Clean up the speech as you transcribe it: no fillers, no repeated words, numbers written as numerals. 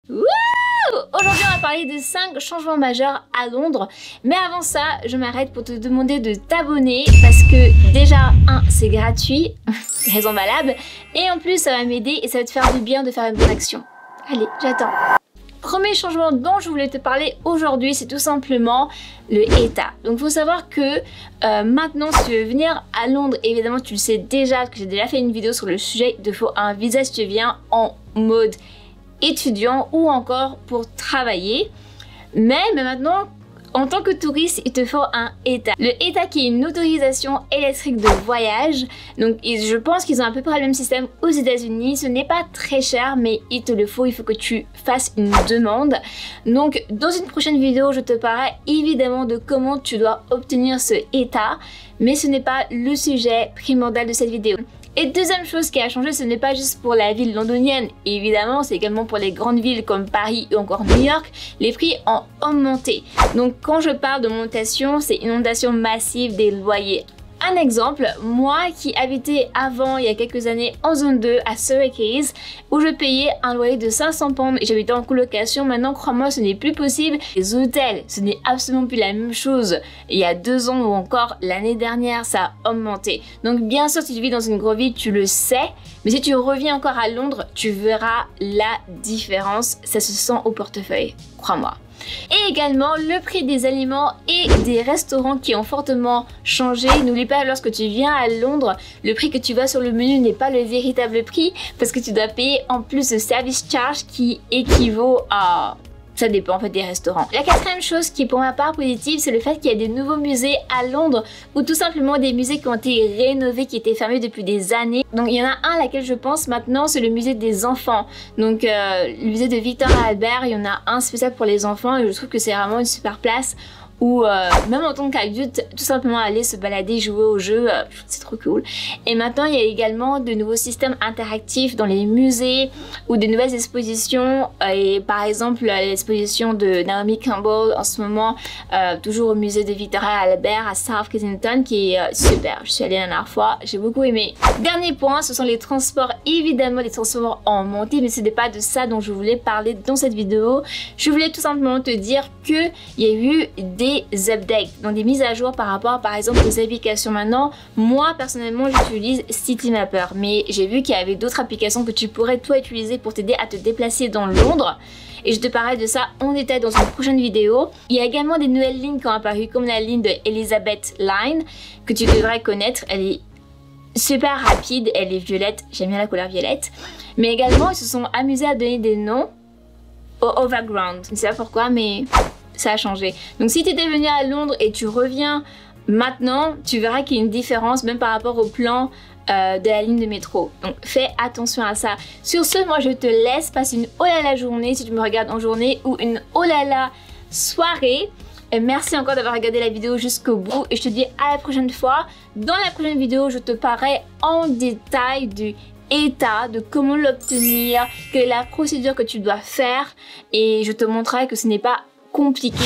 Wouh! Aujourd'hui, on va parler de 5 changements majeurs à Londres. Mais avant ça, je m'arrête pour te demander de t'abonner parce que déjà, c'est gratuit, raison valable. Et en plus, ça va m'aider et ça va te faire du bien de faire une bonne action. Allez, j'attends. Premier changement dont je voulais te parler aujourd'hui, c'est tout simplement le ETA. Donc il faut savoir que maintenant, si tu veux venir à Londres, évidemment tu le sais déjà, parce que j'ai déjà fait une vidéo sur le sujet, il te faut un visa si tu viens en mode étudiant ou encore pour travailler. Mais maintenant, en tant que touriste, il te faut un ETA. Le ETA qui est une autorisation électrique de voyage. Donc je pense qu'ils ont à peu près le même système aux États-Unis. Ce n'est pas très cher, mais il te le faut. Il faut que tu fasses une demande. Donc dans une prochaine vidéo, je te parlerai évidemment de comment tu dois obtenir ce ETA. Mais ce n'est pas le sujet primordial de cette vidéo. Et deuxième chose qui a changé, ce n'est pas juste pour la ville londonienne, évidemment, c'est également pour les grandes villes comme Paris ou encore New York, les prix ont augmenté. Donc quand je parle d'augmentation, c'est une augmentation massive des loyers. Un exemple, moi qui habitais avant, il y a quelques années, en zone 2 à Surrey Quays, où je payais un loyer de 500 pounds et j'habitais en colocation, maintenant crois-moi ce n'est plus possible. Les hôtels, ce n'est absolument plus la même chose. Il y a 2 ans ou encore l'année dernière, ça a augmenté. Donc bien sûr, si tu vis dans une grande ville, tu le sais, mais si tu reviens encore à Londres, tu verras la différence. Ça se sent au portefeuille, crois-moi. Et également le prix des aliments et des restaurants qui ont fortement changé. N'oublie pas, lorsque tu viens à Londres, le prix que tu vois sur le menu n'est pas le véritable prix parce que tu dois payer en plus de service charge qui équivaut à... Ça dépend en fait des restaurants. La quatrième chose qui est pour ma part positive, c'est le fait qu'il y a des nouveaux musées à Londres ou tout simplement des musées qui ont été rénovés, qui étaient fermés depuis des années. Donc il y en a un à laquelle je pense maintenant, c'est le musée des enfants. Donc le musée de Victoria Albert, il y en a un spécial pour les enfants et je trouve que c'est vraiment une super place où même en tant qu'adulte, tout simplement aller se balader, jouer au jeu, c'est trop cool. Et maintenant, il y a également de nouveaux systèmes interactifs dans les musées ou de nouvelles expositions. Et par exemple, l'exposition de Naomi Campbell en ce moment, toujours au musée de Victoria Albert à South Kensington, qui est super. Je suis allée la dernière fois, j'ai beaucoup aimé. Dernier point, ce sont les transports. Évidemment, les transports ont monté, mais ce n'est pas de ça dont je voulais parler dans cette vidéo. Je voulais tout simplement te dire qu'il y a eu des updates, donc des mises à jour par rapport par exemple aux applications. Maintenant, moi personnellement j'utilise Citymapper, mais j'ai vu qu'il y avait d'autres applications que tu pourrais toi utiliser pour t'aider à te déplacer dans Londres. Et je te parlerai de ça en détail dans une prochaine vidéo. Il y a également des nouvelles lignes qui ont apparu comme la ligne de Elizabeth Line que tu devrais connaître. Elle est super rapide, elle est violette, j'aime bien la couleur violette. Mais également ils se sont amusés à donner des noms au overground. Je ne sais pas pourquoi mais ça a changé. Donc si tu étais venu à Londres et tu reviens maintenant, tu verras qu'il y a une différence même par rapport au plan de la ligne de métro. Donc fais attention à ça. Sur ce, moi je te laisse passer une oh là là journée si tu me regardes en journée ou une oh là là soirée. Et merci encore d'avoir regardé la vidéo jusqu'au bout et je te dis à la prochaine fois. Dans la prochaine vidéo, je te parlerai en détail du ETA, de comment l'obtenir, quelle est la procédure que tu dois faire et je te montrerai que ce n'est pas compliqué.